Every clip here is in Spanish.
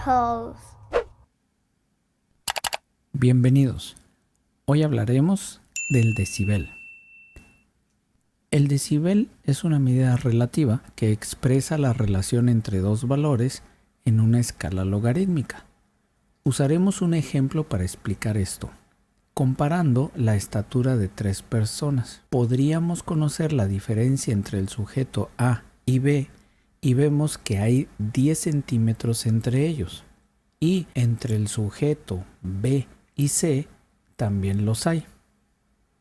Pose. Bienvenidos. Hoy hablaremos del decibel. El decibel es una medida relativa que expresa la relación entre dos valores en una escala logarítmica. Usaremos un ejemplo para explicar esto. Comparando la estatura de tres personas, podríamos conocer la diferencia entre el sujeto A y B y vemos que hay 10 centímetros entre ellos. Y entre el sujeto B y C también los hay.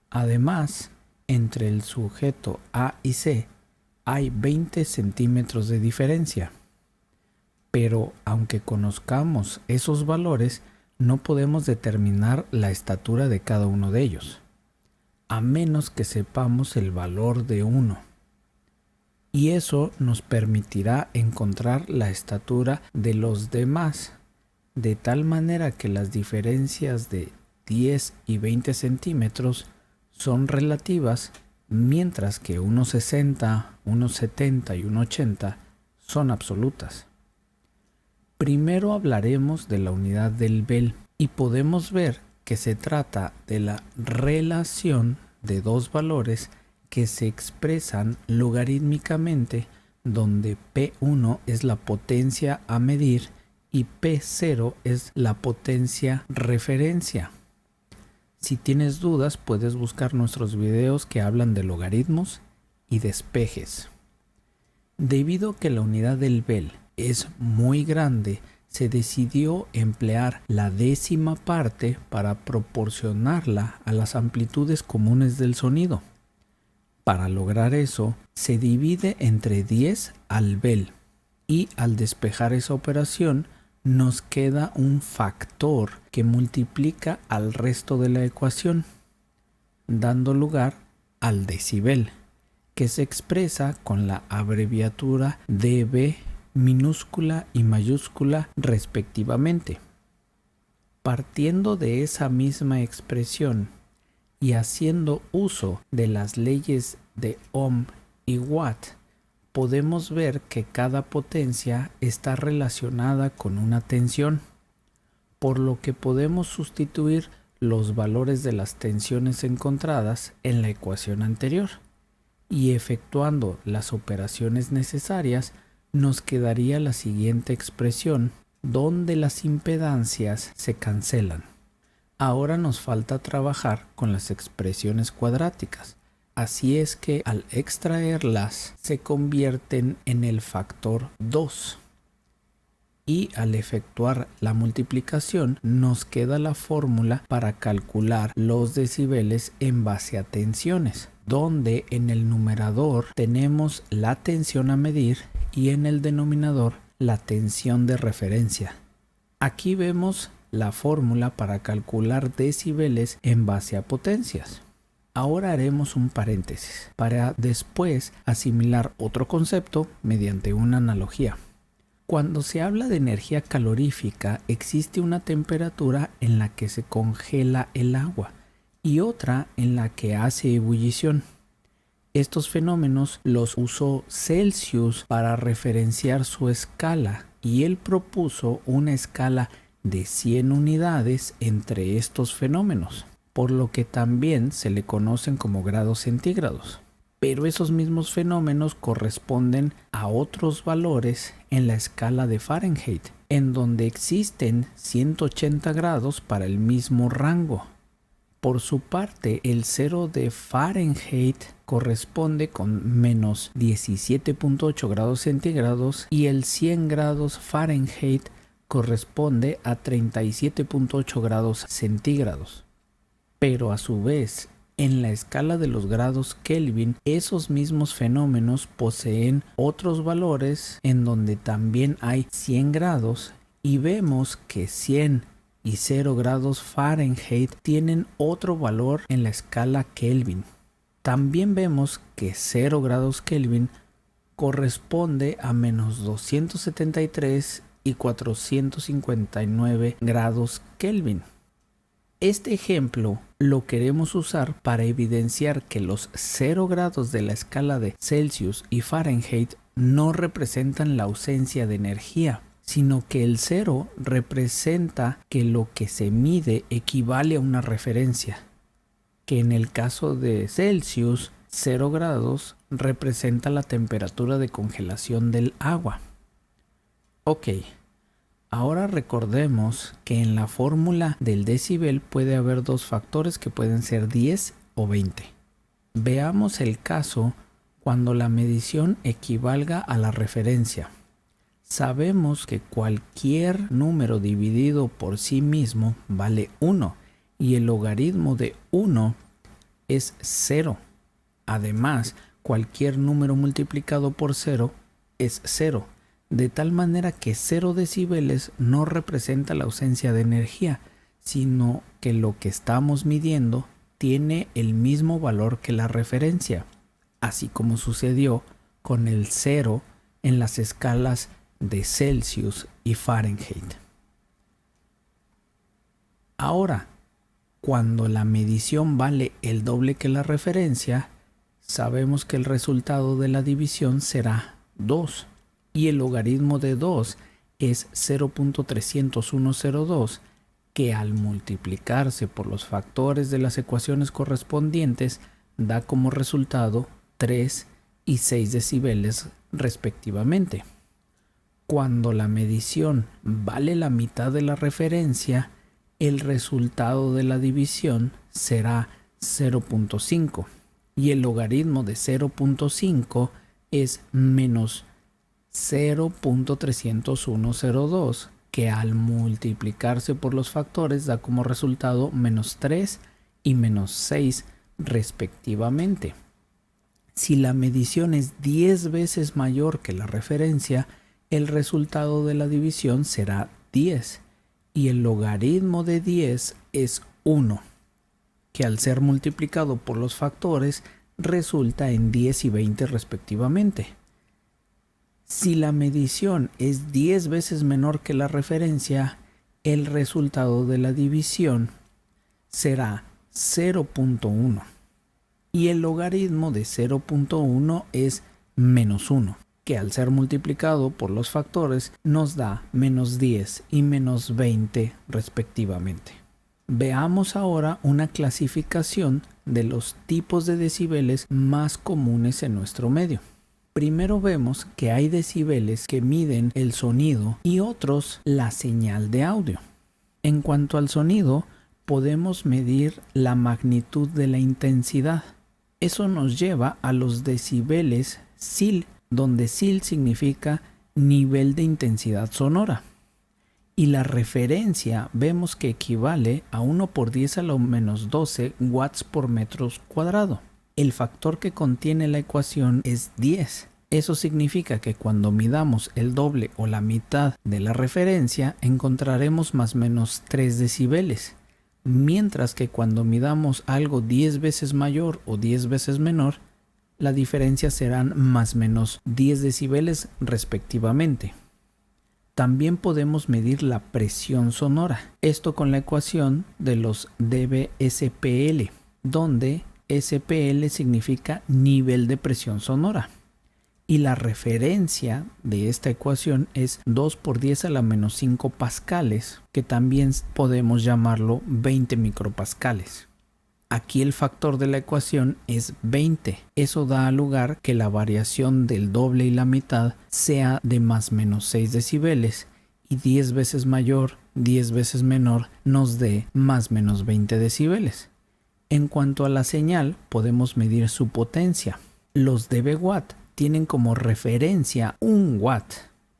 Además, entre el sujeto A y C hay 20 centímetros de diferencia. Pero aunque conozcamos esos valores, no podemos determinar la estatura de cada uno de ellos, a menos que sepamos el valor de uno. Y eso nos permitirá encontrar la estatura de los demás, de tal manera que las diferencias de 10 y 20 centímetros son relativas, mientras que unos 60, unos 70 y unos 80 son absolutas. Primero hablaremos de la unidad del Bell y podemos ver que se trata de la relación de dos valores que se expresan logarítmicamente, donde P1 es la potencia a medir y P0 es la potencia referencia. Si tienes dudas, puedes buscar nuestros videos que hablan de logaritmos y despejes. Debido a que la unidad del Bell es muy grande, se decidió emplear la décima parte para proporcionarla a las amplitudes comunes del sonido. Para lograr eso, se divide entre 10 al Bell y al despejar esa operación nos queda un factor que multiplica al resto de la ecuación, dando lugar al decibel, que se expresa con la abreviatura dB minúscula y mayúscula respectivamente. Partiendo de esa misma expresión y haciendo uso de las leyes de Ohm y Watt, podemos ver que cada potencia está relacionada con una tensión, por lo que podemos sustituir los valores de las tensiones encontradas en la ecuación anterior, y efectuando las operaciones necesarias nos quedaría la siguiente expresión, donde las impedancias se cancelan. Ahora nos falta trabajar con las expresiones cuadráticas. Así es que al extraerlas se convierten en el factor 2. Y al efectuar la multiplicación nos queda la fórmula para calcular los decibeles en base a tensiones, donde en el numerador tenemos la tensión a medir y en el denominador la tensión de referencia. Aquí vemos la fórmula para calcular decibeles en base a potencias. Ahora haremos un paréntesis para después asimilar otro concepto mediante una analogía. Cuando se habla de energía calorífica, existe una temperatura en la que se congela el agua y otra en la que hace ebullición. Estos fenómenos los usó Celsius para referenciar su escala y él propuso una escala de 100 unidades entre estos fenómenos, por lo que también se le conocen como grados centígrados. Pero esos mismos fenómenos corresponden a otros valores en la escala de Fahrenheit, en donde existen 180 grados para el mismo rango. Por su parte, el 0 de Fahrenheit corresponde con menos 17.8 grados centígrados y el 100 grados Fahrenheit corresponde a 37.8 grados centígrados. Pero a su vez, en la escala de los grados Kelvin, esos mismos fenómenos poseen otros valores en donde también hay 100 grados y vemos que 100 y 0 grados Fahrenheit tienen otro valor en la escala Kelvin. También vemos que 0 grados Kelvin corresponde a menos 273 y 459 grados Kelvin. Este ejemplo lo queremos usar para evidenciar que los 0 grados de la escala de Celsius y Fahrenheit no representan la ausencia de energía, sino que el 0 representa que lo que se mide equivale a una referencia, que en el caso de Celsius, 0 grados representa la temperatura de congelación del agua. Ok, ahora recordemos que en la fórmula del decibel puede haber dos factores que pueden ser 10 o 20. Veamos el caso cuando la medición equivalga a la referencia. Sabemos que cualquier número dividido por sí mismo vale 1 y el logaritmo de 1 es 0. Además, cualquier número multiplicado por 0 es 0, de tal manera que 0 decibeles no representa la ausencia de energía, sino que lo que estamos midiendo tiene el mismo valor que la referencia, así como sucedió con el 0 en las escalas de Celsius y Fahrenheit. Ahora, cuando la medición vale el doble que la referencia, sabemos que el resultado de la división será 2 y el logaritmo de 2 es 0.30102, que al multiplicarse por los factores de las ecuaciones correspondientes da como resultado 3 y 6 decibeles respectivamente. Cuando la medición vale la mitad de la referencia, el resultado de la división será 0.5 y el logaritmo de 0.5 es menos 0.30102, que al multiplicarse por los factores da como resultado menos 3 y menos 6 respectivamente. Si la medición es 10 veces mayor que la referencia, el resultado de la división será 10 y el logaritmo de 10 es 1, que al ser multiplicado por los factores resulta en 10 y 20 respectivamente. Si la medición es 10 veces menor que la referencia, el resultado de la división será 0.1 y el logaritmo de 0.1 es menos 1, que al ser multiplicado por los factores nos da menos 10 y menos 20 respectivamente. Veamos ahora una clasificación de los tipos de decibeles más comunes en nuestro medio. Primero vemos que hay decibeles que miden el sonido y otros la señal de audio. En cuanto al sonido, podemos medir la magnitud de la intensidad. Eso nos lleva a los decibeles SIL, donde SIL significa nivel de intensidad sonora. Y la referencia vemos que equivale a 1 por 10 a la menos 12 watts por metro cuadrado. El factor que contiene la ecuación es 10. Eso significa que cuando midamos el doble o la mitad de la referencia encontraremos más o menos 3 decibeles. Mientras que cuando midamos algo 10 veces mayor o 10 veces menor, la diferencia serán más o menos 10 decibeles respectivamente. También podemos medir la presión sonora, esto con la ecuación de los dB/SPL, donde SPL significa nivel de presión sonora. Y la referencia de esta ecuación es 2 por 10 a la menos 5 pascales, que también podemos llamarlo 20 micropascales. Aquí el factor de la ecuación es 20. Eso da lugar que la variación del doble y la mitad sea de más o menos 6 decibeles y 10 veces mayor, 10 veces menor nos dé más o menos 20 decibeles. En cuanto a la señal, podemos medir su potencia. Los dB/watt tienen como referencia 1 watt,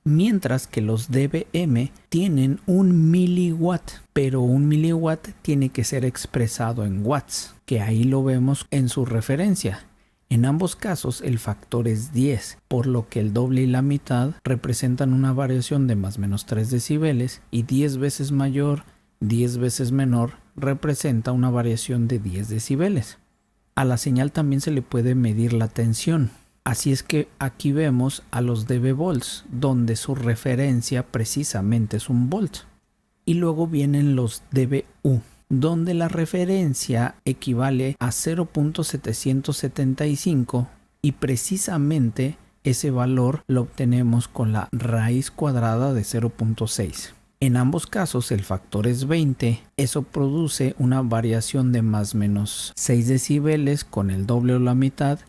mientras que los dBm tienen 1 miliwatt, pero 1 miliwatt tiene que ser expresado en watts, que ahí lo vemos en su referencia. En ambos casos el factor es 10, por lo que el doble y la mitad representan una variación de más o menos 3 decibeles y 10 veces mayor, 10 veces menor representa una variación de 10 decibeles. A la señal también se le puede medir la tensión. Así es que aquí vemos a los dB-volts, donde su referencia precisamente es 1 volt. Y luego vienen los dBu, donde la referencia equivale a 0.775 y precisamente ese valor lo obtenemos con la raíz cuadrada de 0.6. En ambos casos el factor es 20, eso produce una variación de más o menos 6 decibeles con el doble o la mitad,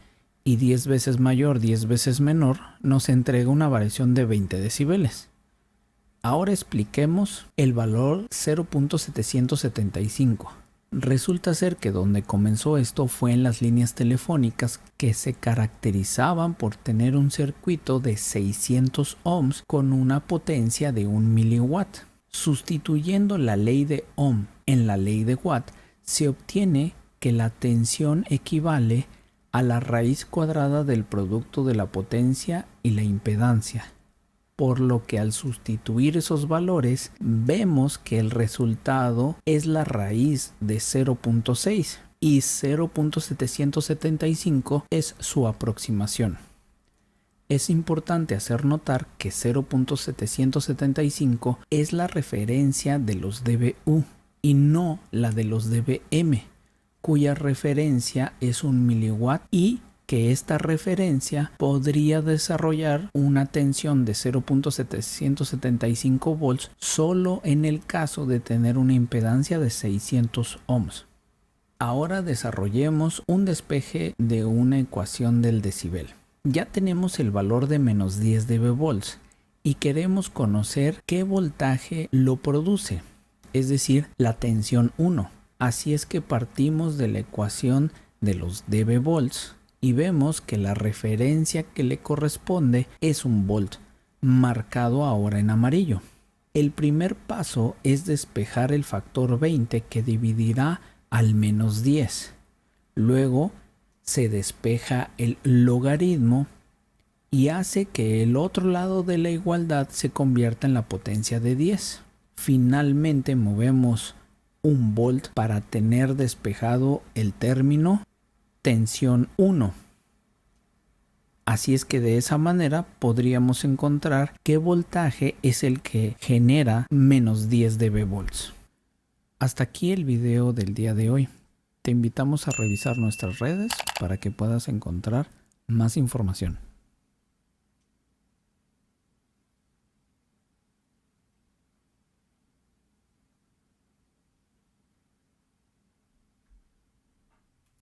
y 10 veces mayor, 10 veces menor, nos entrega una variación de 20 decibeles. Ahora expliquemos el valor 0.775. Resulta ser que donde comenzó esto fue en las líneas telefónicas que se caracterizaban por tener un circuito de 600 ohms con una potencia de 1 miliwatt. Sustituyendo la ley de Ohm en la ley de Watt, se obtiene que la tensión equivale a la raíz cuadrada del producto de la potencia y la impedancia. Por lo que al sustituir esos valores, vemos que el resultado es la raíz de 0.6 y 0.775 es su aproximación. Es importante hacer notar que 0.775 es la referencia de los dBu y no la de los dBm, cuya referencia es 1 miliwatt, y que esta referencia podría desarrollar una tensión de 0.775 volts solo en el caso de tener una impedancia de 600 ohms. Ahora desarrollemos un despeje de una ecuación del decibel. Ya tenemos el valor de menos 10 dB y queremos conocer qué voltaje lo produce, es decir, la tensión 1. Así es que partimos de la ecuación de los dB y vemos que la referencia que le corresponde es 1 volt, marcado ahora en amarillo. El primer paso es despejar el factor 20 que dividirá al menos 10. Luego se despeja el logaritmo y hace que el otro lado de la igualdad se convierta en la potencia de 10. Finalmente movemos 1 volt para tener despejado el término tensión 1. Así es que de esa manera podríamos encontrar qué voltaje es el que genera menos 10 dB. Hasta aquí el video del día de hoy. Te invitamos a revisar nuestras redes para que puedas encontrar más información.